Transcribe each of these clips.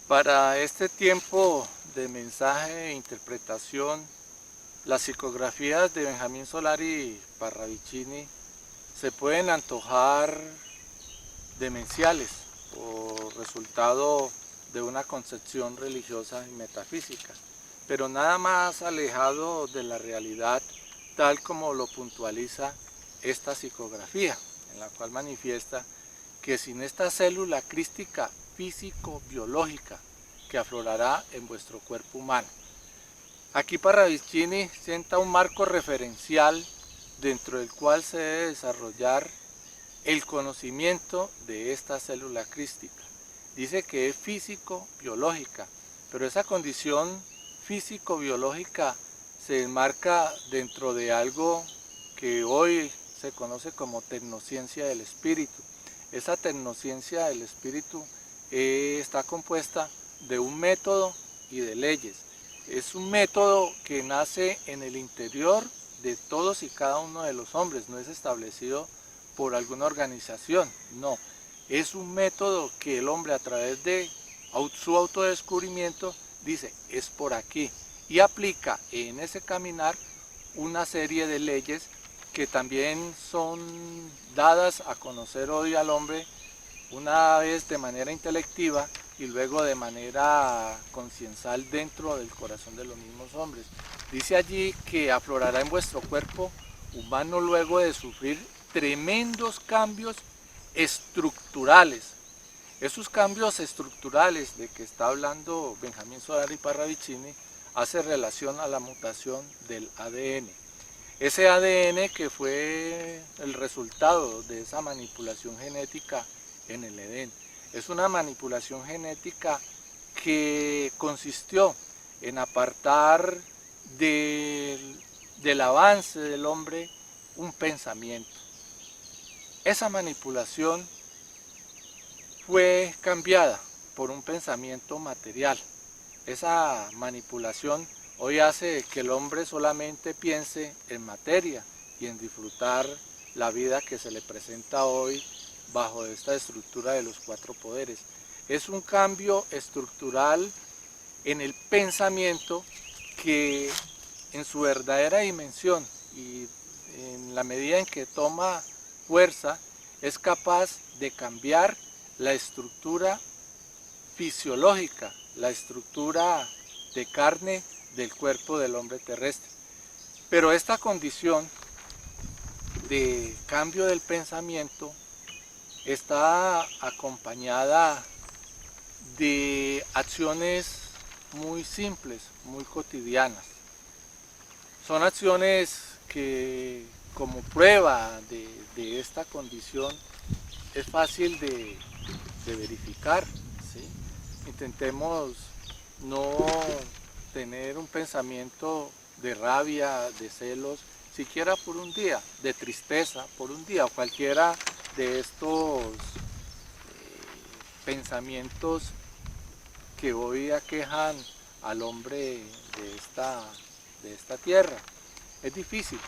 Para este tiempo de mensaje e interpretación, las psicografías de Benjamín Solari Parravicini se pueden antojar demenciales o resultado de una concepción religiosa y metafísica, pero nada más alejado de la realidad tal como lo puntualiza esta psicografía, en la cual manifiesta que sin esta célula crística físico-biológica que aflorará en vuestro cuerpo humano. Aquí Parravicini sienta un marco referencial dentro del cual se debe desarrollar el conocimiento de esta célula crística. Dice que es físico-biológica, pero esa condición físico-biológica se enmarca dentro de algo que hoy se conoce como tecnociencia del espíritu. Esa tecnociencia del espíritu está compuesta de un método y de leyes. Es un método que nace en el interior de todos y cada uno de los hombres, no es establecido por alguna organización, no. Es un método que el hombre a través de su autodescubrimiento dice, es por aquí, y aplica en ese caminar una serie de leyes que también son dadas a conocer hoy al hombre, una vez de manera intelectiva y luego de manera conciencial dentro del corazón de los mismos hombres. Dice allí que aflorará en vuestro cuerpo humano luego de sufrir tremendos cambios estructurales. Esos cambios estructurales de que está hablando Benjamín Solari Parravicini hace relación a la mutación del ADN. Ese ADN que fue el resultado de esa manipulación genética en el Edén. Es una manipulación genética que consistió en apartar del avance del hombre un pensamiento. Esa manipulación fue cambiada por un pensamiento material. Esa manipulación hoy hace que el hombre solamente piense en materia y en disfrutar la vida que se le presenta hoy bajo esta estructura de los cuatro poderes. Es un cambio estructural en el pensamiento que en su verdadera dimensión y en la medida en que toma fuerza es capaz de cambiar la estructura fisiológica, la estructura de carne del cuerpo del hombre terrestre. Pero esta condición de cambio del pensamiento está acompañada de acciones muy simples, muy cotidianas. Son acciones que como prueba de esta condición es fácil de verificar, ¿sí? Intentemos no tener un pensamiento de rabia, de celos, siquiera por un día, de tristeza por un día, o cualquiera de estos pensamientos que hoy aquejan al hombre de esta tierra. Es difícil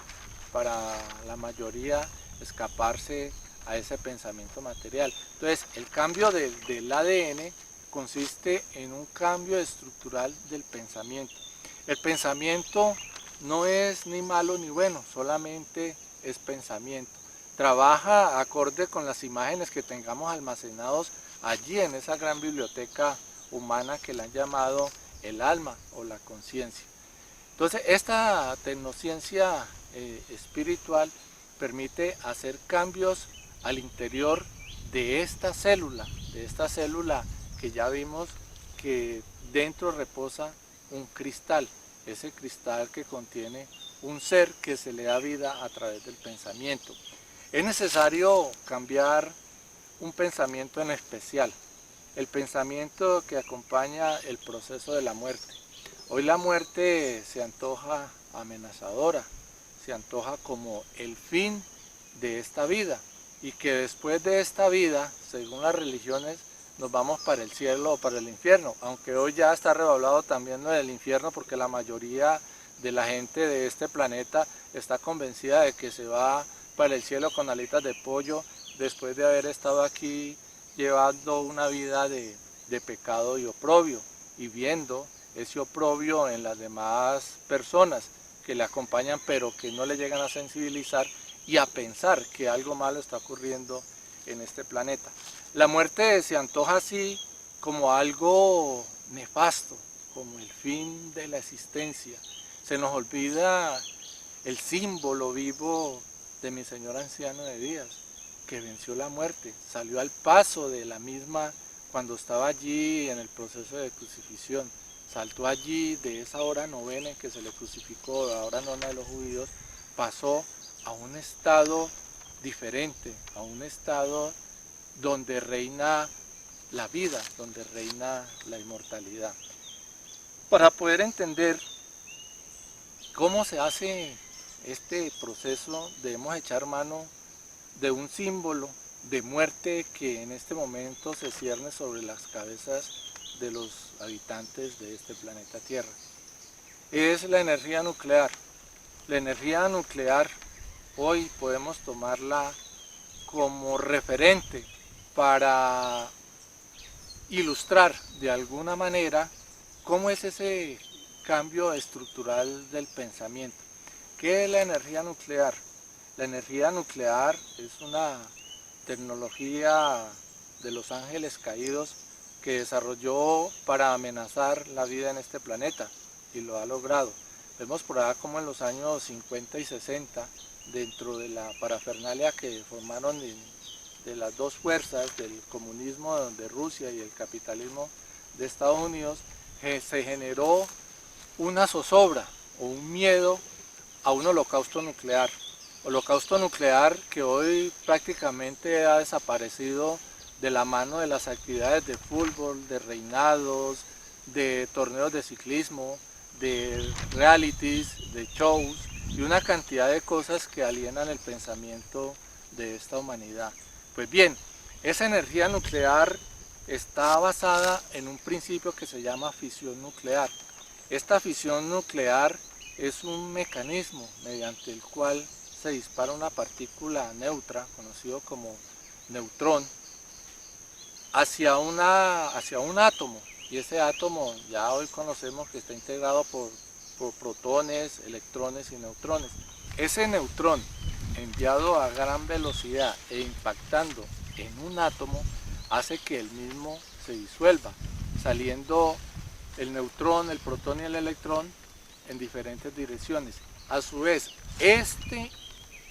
para la mayoría escaparse a ese pensamiento material. Entonces, el cambio del ADN consiste en un cambio estructural del pensamiento. El pensamiento no es ni malo ni bueno, solamente es pensamiento. Trabaja acorde con las imágenes que tengamos almacenados allí en esa gran biblioteca humana que le han llamado el alma o la conciencia. Entonces, esta tecnociencia espiritual permite hacer cambios al interior de esta célula que ya vimos que dentro reposa un cristal, ese cristal que contiene un ser que se le da vida a través del pensamiento. Es necesario cambiar un pensamiento en especial, el pensamiento que acompaña el proceso de la muerte. Hoy la muerte se antoja amenazadora, se antoja como el fin de esta vida y que después de esta vida, según las religiones, nos vamos para el cielo o para el infierno, aunque hoy ya está revaluado también lo del infierno porque la mayoría de la gente de este planeta está convencida de que se va para el cielo con alitas de pollo después de haber estado aquí llevando una vida de de pecado y oprobio, y viendo ese oprobio en las demás personas que le acompañan, pero que no le llegan a sensibilizar y a pensar que algo malo está ocurriendo en este planeta. La muerte se antoja así como algo nefasto, como el fin de la existencia. Se nos olvida el símbolo vivo de mi Señor anciano de días, que venció la muerte, salió al paso de la misma cuando estaba allí en el proceso de crucifixión, saltó allí de esa hora novena en que se le crucificó, la hora nona de los judíos, pasó a un estado diferente, a un estado donde reina la vida, donde reina la inmortalidad. Para poder entender cómo se hace este proceso, debemos echar mano de un símbolo de muerte que en este momento se cierne sobre las cabezas de los habitantes de este planeta Tierra. Es la energía nuclear. La energía nuclear hoy podemos tomarla como referente para ilustrar de alguna manera cómo es ese cambio estructural del pensamiento. ¿Qué es la energía nuclear? La energía nuclear es una tecnología de los ángeles caídos que desarrolló para amenazar la vida en este planeta y lo ha logrado. Vemos por acá como en los años 50 y 60, dentro de la parafernalia que formaron de las dos fuerzas, del comunismo de Rusia y el capitalismo de Estados Unidos, se generó una zozobra o un miedo a un holocausto nuclear. Holocausto nuclear que hoy prácticamente ha desaparecido de la mano de las actividades de fútbol, de reinados, de torneos de ciclismo, de realities, de shows y una cantidad de cosas que alienan el pensamiento de esta humanidad. Pues bien, esa energía nuclear está basada en un principio que se llama fisión nuclear. Esta fisión nuclear es un mecanismo mediante el cual se dispara una partícula neutra, conocido como neutrón, hacia un átomo, y ese átomo ya hoy conocemos que está integrado por protones, electrones y neutrones. Ese neutrón enviado a gran velocidad e impactando en un átomo hace que el mismo se disuelva, saliendo el neutrón, el protón y el electrón en diferentes direcciones. A su vez, este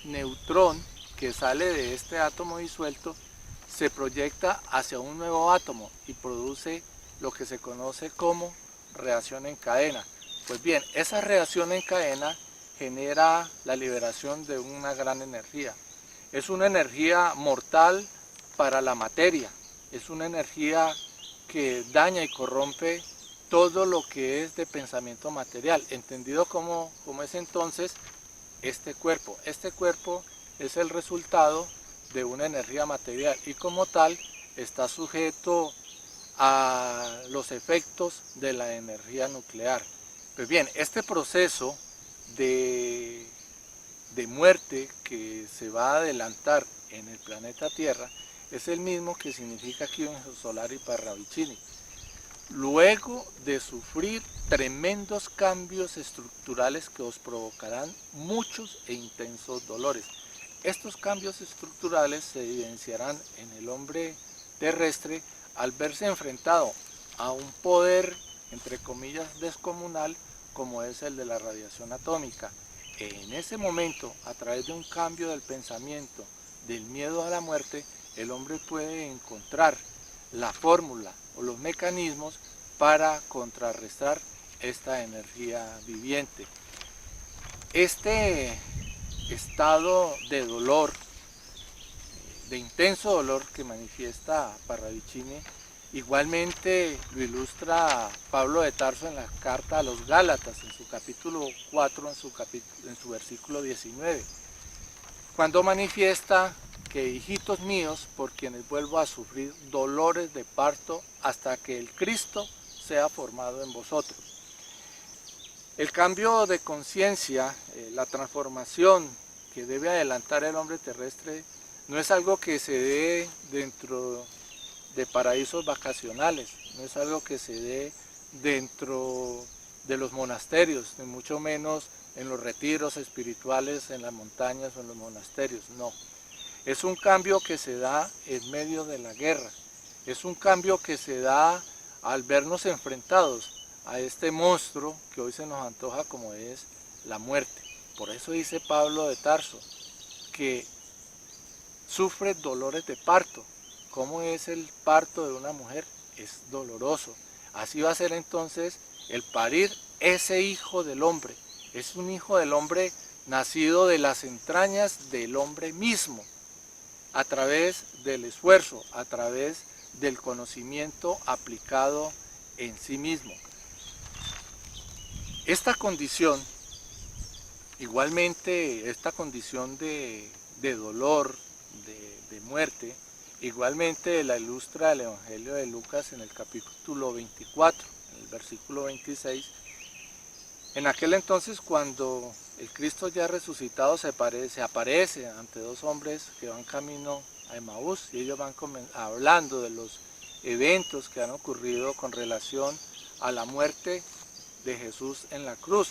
neutrón que sale de este átomo disuelto se proyecta hacia un nuevo átomo y produce lo que se conoce como reacción en cadena. Pues bien, esa reacción en cadena genera la liberación de una gran energía. Es una energía mortal para la materia, es una energía que daña y corrompe todo lo que es de pensamiento material, entendido como es entonces este cuerpo. Este cuerpo es el resultado de una energía material y como tal está sujeto a los efectos de la energía nuclear. Pues bien, este proceso de muerte que se va a adelantar en el planeta Tierra es el mismo que significa Acquis Solari Parravicini. Luego de sufrir tremendos cambios estructurales que os provocarán muchos e intensos dolores. Estos cambios estructurales se evidenciarán en el hombre terrestre al verse enfrentado a un poder, entre comillas, descomunal, como es el de la radiación atómica. En ese momento, a través de un cambio del pensamiento, del miedo a la muerte, el hombre puede encontrar la fórmula o los mecanismos para contrarrestar esta energía viviente. Este estado de dolor, de intenso dolor que manifiesta Parravicini, igualmente lo ilustra Pablo de Tarso en la carta a los Gálatas, en su capítulo 4, en su versículo 19, cuando manifiesta que hijitos míos, por quienes vuelvo a sufrir dolores de parto hasta que el Cristo sea formado en vosotros. El cambio de conciencia, la transformación que debe adelantar el hombre terrestre no es algo que se dé dentro de paraísos vacacionales, no es algo que se dé dentro de los monasterios, ni mucho menos en los retiros espirituales en las montañas o en los monasterios, no. Es un cambio que se da en medio de la guerra, es un cambio que se da al vernos enfrentados a este monstruo que hoy se nos antoja como es la muerte. Por eso dice Pablo de Tarso que sufre dolores de parto. ¿Cómo es el parto de una mujer? Es doloroso. Así va a ser entonces el parir ese hijo del hombre. Es un hijo del hombre nacido de las entrañas del hombre mismo, a través del esfuerzo, a través del conocimiento aplicado en sí mismo. Esta condición, igualmente esta condición de dolor, de muerte, igualmente la ilustra el Evangelio de Lucas en el capítulo 24, en el versículo 26. En aquel entonces, cuando el Cristo ya resucitado se aparece ante dos hombres que van camino a Emaús, y ellos van hablando de los eventos que han ocurrido con relación a la muerte de Jesús en la cruz.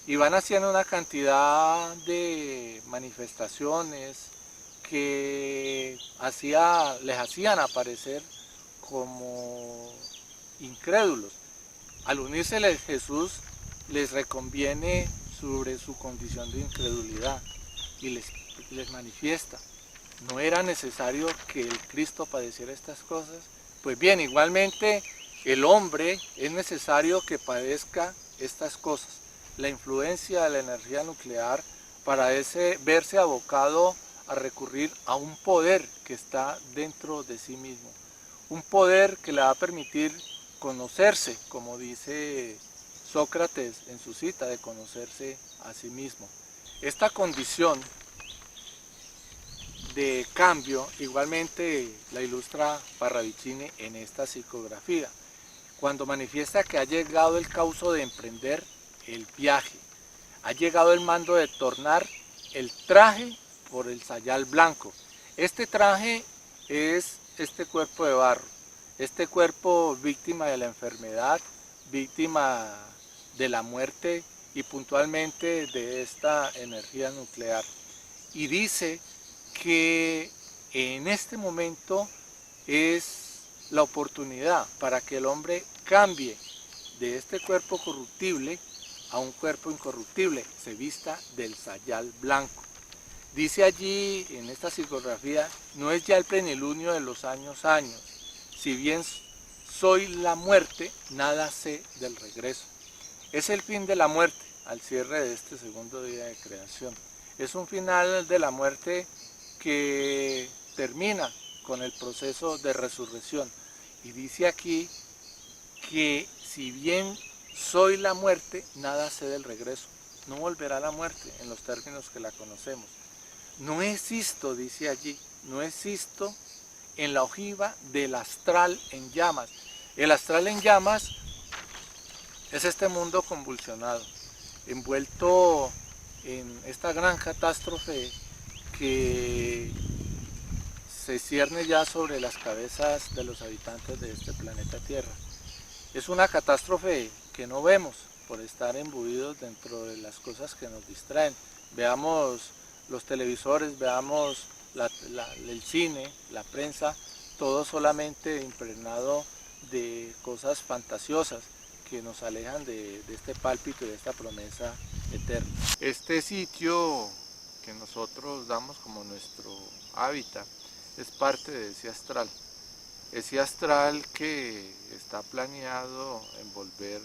Y van haciendo una cantidad de manifestaciones que les hacían aparecer como incrédulos. Al unírseles Jesús les reconviene sobre su condición de incredulidad y les manifiesta. ¿No era necesario que el Cristo padeciera estas cosas? Pues bien, igualmente el hombre es necesario que padezca estas cosas. La influencia de la energía nuclear para verse abocado a recurrir a un poder que está dentro de sí mismo. Un poder que le va a permitir conocerse, como dice Sócrates en su cita, de conocerse a sí mismo. Esta condición de cambio igualmente la ilustra Parravicini en esta psicografía, cuando manifiesta que ha llegado el causo de emprender el viaje, ha llegado el mando de tornar el traje por el sayal blanco. Este traje es este cuerpo de barro, este cuerpo víctima de la enfermedad, víctima de la muerte y puntualmente de esta energía nuclear. Y dice que en este momento es la oportunidad para que el hombre cambie de este cuerpo corruptible a un cuerpo incorruptible, se vista del sayal blanco. Dice allí en esta psicografía, no es ya el plenilunio de los años, si bien soy la muerte, nada sé del regreso. Es el fin de la muerte al cierre de este segundo día de creación. Es un final de la muerte que termina con el proceso de resurrección. Y dice aquí que si bien soy la muerte, nada sé del regreso. No volverá la muerte en los términos que la conocemos. No existo, dice allí, no existo en la ojiva del astral en llamas. El astral en llamas es este mundo convulsionado, envuelto en esta gran catástrofe que se cierne ya sobre las cabezas de los habitantes de este planeta Tierra. Es una catástrofe que no vemos por estar imbuidos dentro de las cosas que nos distraen. Veamos los televisores, veamos el cine, la prensa, todo solamente impregnado de cosas fantasiosas que nos alejan de este pálpito y de esta promesa eterna. Este sitio que nosotros damos como nuestro hábitat es parte de ese astral que está planeado envolver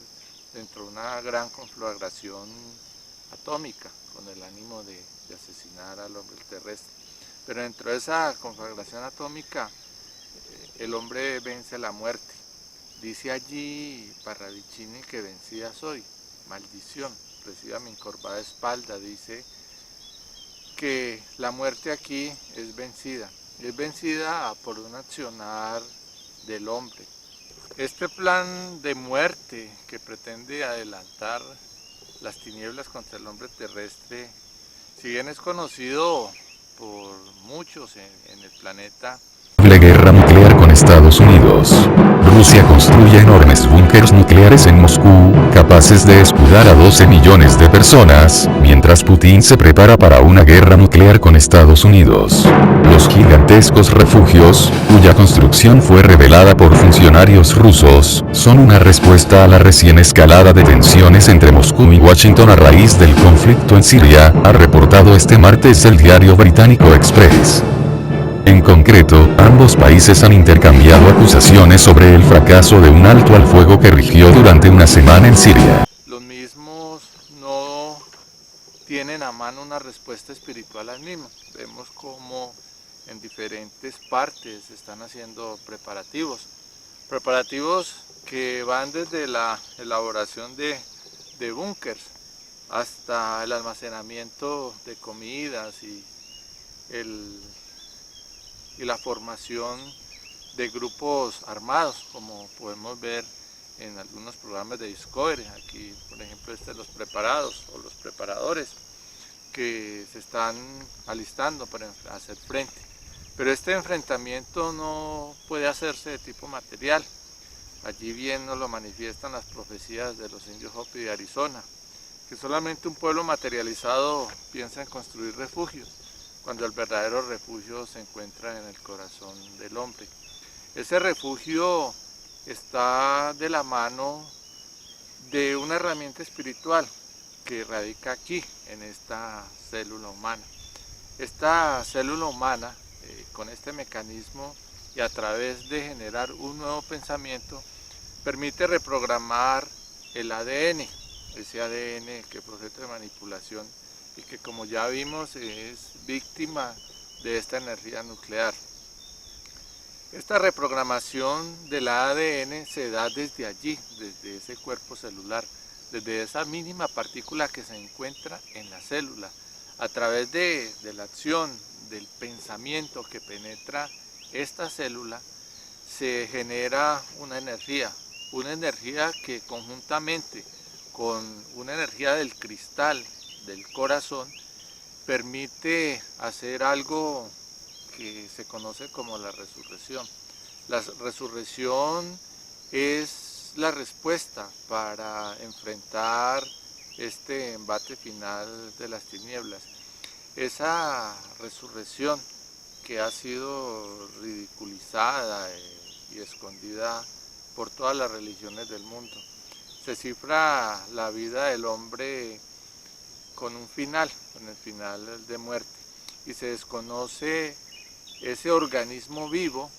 dentro de una gran conflagración atómica con el ánimo de asesinar al hombre terrestre. Pero dentro de esa conflagración atómica el hombre vence la muerte. Dice allí Parravicini que vencida soy, maldición, reciba mi encorvada espalda. Dice que la muerte aquí es vencida por un accionar del hombre. Este plan de muerte que pretende adelantar las tinieblas contra el hombre terrestre, si bien es conocido por muchos en el planeta. La guerra nuclear con Estados Unidos. Rusia construye enormes búnkers nucleares en Moscú, capaces de escudar a 12 millones de personas, mientras Putin se prepara para una guerra nuclear con Estados Unidos. Los gigantescos refugios, cuya construcción fue revelada por funcionarios rusos, son una respuesta a la recién escalada de tensiones entre Moscú y Washington a raíz del conflicto en Siria, ha reportado este martes el diario británico Express. En concreto, ambos países han intercambiado acusaciones sobre el fracaso de un alto al fuego que rigió durante una semana en Siria. Los mismos no tienen a mano una respuesta espiritual al mismo. Vemos cómo en diferentes partes se están haciendo preparativos que van desde la elaboración de búnkers hasta el almacenamiento de comidas y la formación de grupos armados, como podemos ver en algunos programas de Discovery. Aquí, por ejemplo, los preparados o los preparadores que se están alistando para hacer frente. Pero este enfrentamiento no puede hacerse de tipo material. Allí bien nos lo manifiestan las profecías de los indios Hopi de Arizona, que solamente un pueblo materializado piensa en construir refugios, cuando el verdadero refugio se encuentra en el corazón del hombre. Ese refugio está de la mano de una herramienta espiritual que radica aquí, en esta célula humana. Esta célula humana, con este mecanismo y a través de generar un nuevo pensamiento, permite reprogramar el ADN, ese ADN que es proceso de manipulación y que, como ya vimos, es víctima de esta energía nuclear. Esta reprogramación del ADN se da desde allí, desde ese cuerpo celular, desde esa mínima partícula que se encuentra en la célula, a través de la acción, del pensamiento que penetra esta célula, se genera una energía que conjuntamente con una energía del cristal, del corazón, permite hacer algo que se conoce como la resurrección. La resurrección es la respuesta para enfrentar este embate final de las tinieblas. Esa resurrección que ha sido ridiculizada y escondida por todas las religiones del mundo. Se cifra la vida del hombre con un final, con el final de muerte, y se desconoce ese organismo vivo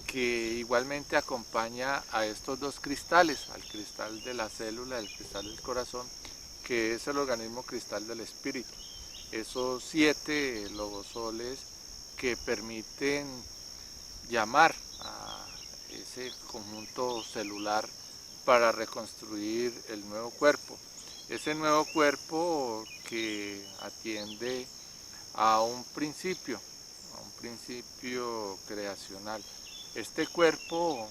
que igualmente acompaña a estos dos cristales, al cristal de la célula y al cristal del corazón, que es el organismo cristal del espíritu. Esos 7 logosoles que permiten llamar a ese conjunto celular para reconstruir el nuevo cuerpo. Ese nuevo cuerpo que atiende a un principio creacional. Este cuerpo,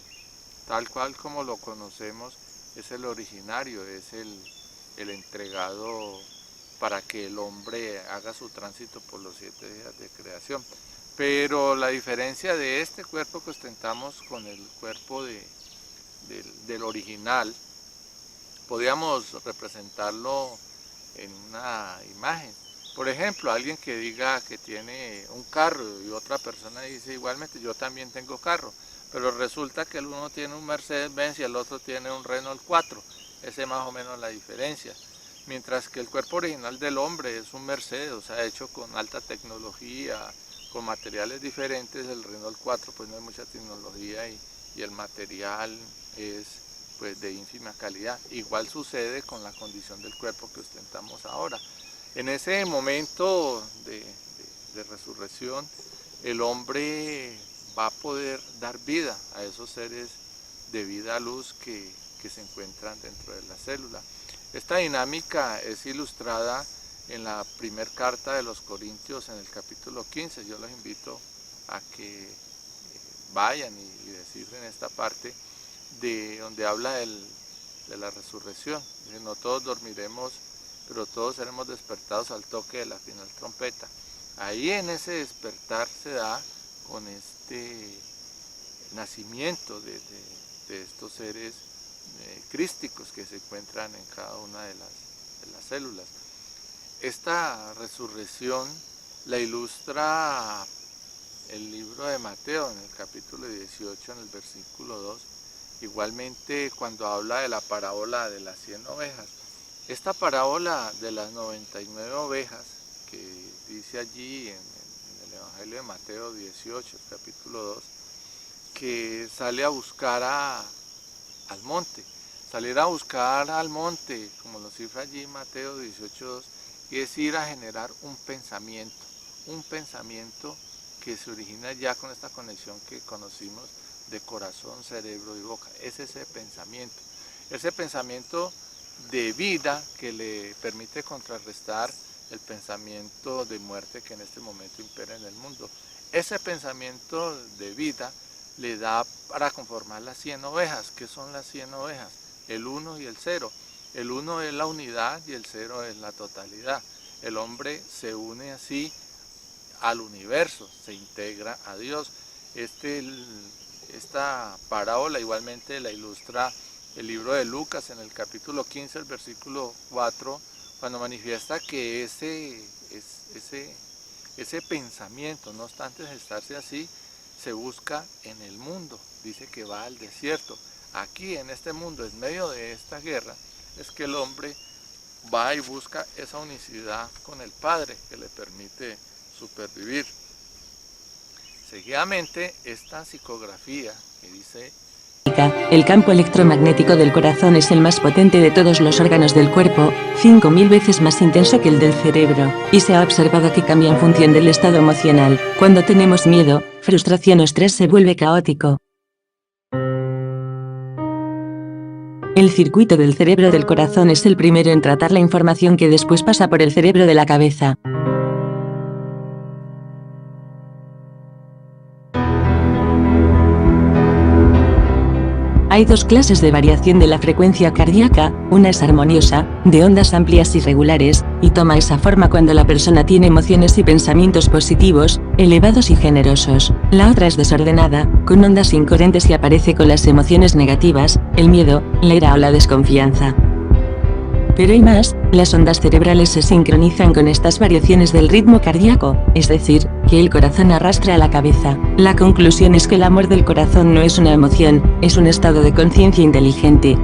tal cual como lo conocemos, es el originario, es el entregado para que el hombre haga su tránsito por los 7 días de creación. Pero la diferencia de este cuerpo que ostentamos con el cuerpo del original, podríamos representarlo en una imagen. Por ejemplo, alguien que diga que tiene un carro y otra persona dice igualmente yo también tengo carro, pero resulta que el uno tiene un Mercedes-Benz y el otro tiene un Renault 4. Esa es más o menos la diferencia. Mientras que el cuerpo original del hombre es un Mercedes, o sea, hecho con alta tecnología, con materiales diferentes. El Renault 4 pues no hay mucha tecnología y el material es pues de ínfima calidad. Igual sucede con la condición del cuerpo que ostentamos ahora. En ese momento de resurrección, el hombre va a poder dar vida a esos seres de vida a luz que se encuentran dentro de la célula. Esta dinámica es ilustrada en la primera carta de los Corintios, en el capítulo 15. Yo los invito a que vayan y descifren esta parte de donde habla de la resurrección. Dice, no todos dormiremos, pero todos seremos despertados al toque de la final trompeta. Ahí en ese despertar se da con este nacimiento de estos seres crísticos que se encuentran en cada una de las células. Esta resurrección la ilustra el libro de Mateo en el capítulo 18, en el versículo 2, igualmente cuando habla de la parábola de las 100 ovejas. Esta parábola de las 99 ovejas, que dice allí en el Evangelio de Mateo 18, el capítulo 2, que sale a buscar al monte. Salir a buscar al monte, como lo cifra allí Mateo 18:2, y es ir a generar un pensamiento que se origina ya con esta conexión que conocimos de corazón, cerebro y boca. Es ese pensamiento de vida que le permite contrarrestar el pensamiento de muerte que en este momento impera en el mundo. Ese pensamiento de vida le da para conformar las 100 ovejas. ¿Qué son las 100 ovejas? El 1 y el 0. El 1 es la unidad y el 0 es la totalidad. El hombre se une así al universo, se integra a Dios. Esta parábola igualmente la ilustra el libro de Lucas en el capítulo 15, el versículo 4, cuando manifiesta que ese pensamiento, no obstante de estarse así, se busca en el mundo. Dice que va al desierto. Aquí en este mundo, en medio de esta guerra, es que el hombre va y busca esa unicidad con el Padre que le permite supervivir. Seguidamente, esta psicografía que dice: el campo electromagnético del corazón es el más potente de todos los órganos del cuerpo, 5000 veces más intenso que el del cerebro, y se ha observado que cambia en función del estado emocional. Cuando tenemos miedo, frustración o estrés se vuelve caótico. El circuito del cerebro del corazón es el primero en tratar la información que después pasa por el cerebro de la cabeza. Hay dos clases de variación de la frecuencia cardíaca, una es armoniosa, de ondas amplias y regulares, y toma esa forma cuando la persona tiene emociones y pensamientos positivos, elevados y generosos. La otra es desordenada, con ondas incoherentes y aparece con las emociones negativas, el miedo, la ira o la desconfianza. Pero hay más, las ondas cerebrales se sincronizan con estas variaciones del ritmo cardíaco, es decir, que el corazón arrastra a la cabeza. La conclusión es que el amor del corazón no es una emoción, es un estado de conciencia inteligente.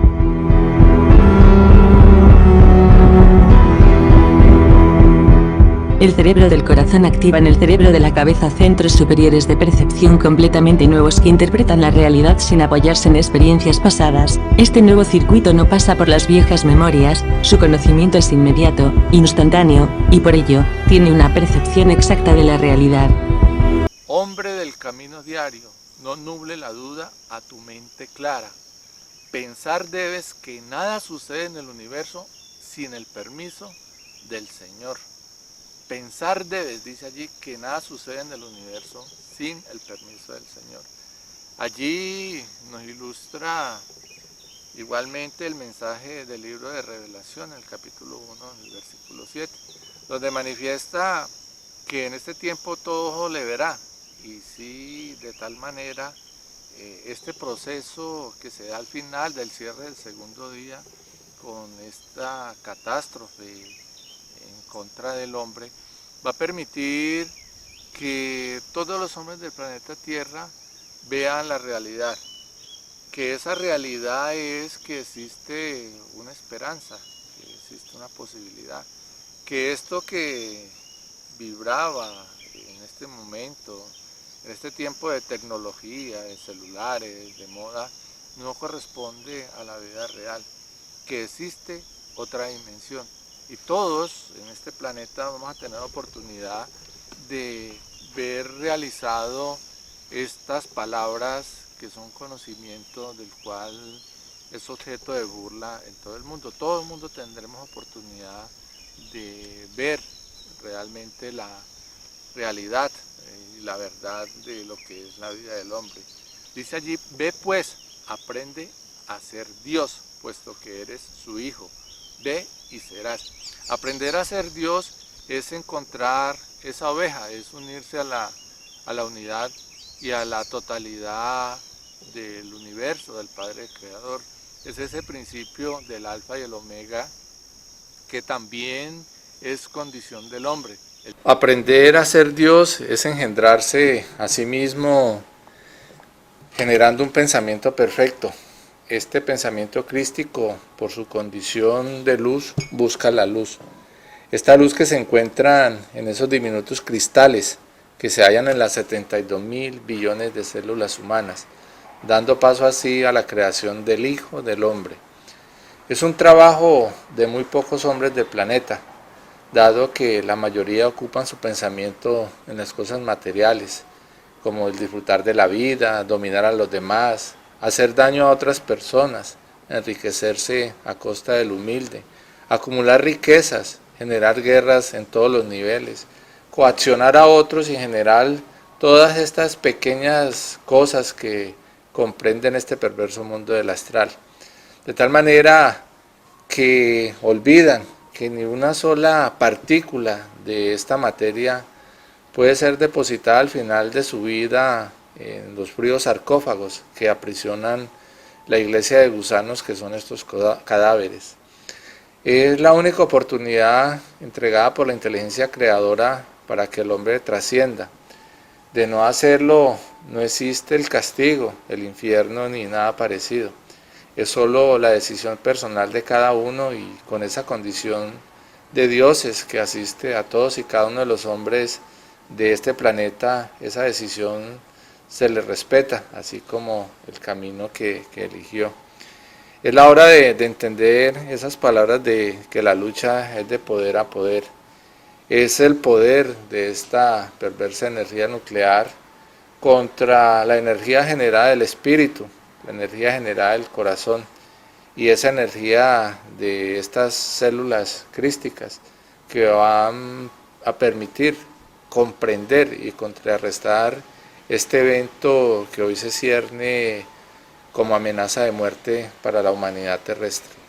El cerebro del corazón activa en el cerebro de la cabeza centros superiores de percepción completamente nuevos que interpretan la realidad sin apoyarse en experiencias pasadas. Este nuevo circuito no pasa por las viejas memorias, su conocimiento es inmediato, instantáneo, y por ello, tiene una percepción exacta de la realidad. Hombre del camino diario, no nuble la duda a tu mente clara. Pensar debes que nada sucede en el universo sin el permiso del Señor. Pensar debes, dice allí, que nada sucede en el universo sin el permiso del Señor. Allí nos ilustra igualmente el mensaje del libro de Revelación, en el capítulo 1, en el versículo 7, donde manifiesta que en este tiempo todo ojo le verá, y sí, de tal manera, este proceso que se da al final del cierre del segundo día, con esta catástrofe en contra del hombre, va a permitir que todos los hombres del planeta Tierra vean la realidad, que esa realidad es que existe una esperanza, que existe una posibilidad, que esto que vibraba en este momento, en este tiempo de tecnología, de celulares, de moda, no corresponde a la vida real, que existe otra dimensión. Y todos en este planeta vamos a tener oportunidad de ver realizado estas palabras que son conocimiento del cual es objeto de burla en todo el mundo. Todo el mundo tendremos oportunidad de ver realmente la realidad y la verdad de lo que es la vida del hombre. Dice allí: ve pues, aprende a ser Dios, puesto que eres su hijo. Ve y serás. Aprender a ser Dios es encontrar esa oveja, es unirse a la unidad y a la totalidad del universo, del Padre Creador. Es ese principio del alfa y el omega que también es condición del hombre. Aprender a ser Dios es engendrarse a sí mismo generando un pensamiento perfecto. Este pensamiento crístico, por su condición de luz, busca la luz. Esta luz que se encuentra en esos diminutos cristales que se hallan en las 72.000 billones de células humanas, dando paso así a la creación del Hijo del Hombre. Es un trabajo de muy pocos hombres del planeta, dado que la mayoría ocupan su pensamiento en las cosas materiales, como el disfrutar de la vida, dominar a los demás, hacer daño a otras personas, enriquecerse a costa del humilde, acumular riquezas, generar guerras en todos los niveles, coaccionar a otros y en general todas estas pequeñas cosas que comprenden este perverso mundo del astral. De tal manera que olvidan que ni una sola partícula de esta materia puede ser depositada al final de su vida en los fríos sarcófagos que aprisionan la iglesia de gusanos que son estos cadáveres. Es la única oportunidad entregada por la inteligencia creadora para que el hombre trascienda. De no hacerlo, no existe el castigo, el infierno ni nada parecido. Es solo la decisión personal de cada uno y con esa condición de dioses que asiste a todos y cada uno de los hombres de este planeta, esa decisión se le respeta, así como el camino que eligió. Es la hora de entender esas palabras de que la lucha es de poder a poder. Es el poder de esta perversa energía nuclear contra la energía generada del espíritu, la energía generada del corazón y esa energía de estas células crísticas que van a permitir comprender y contrarrestar este evento que hoy se cierne como amenaza de muerte para la humanidad terrestre.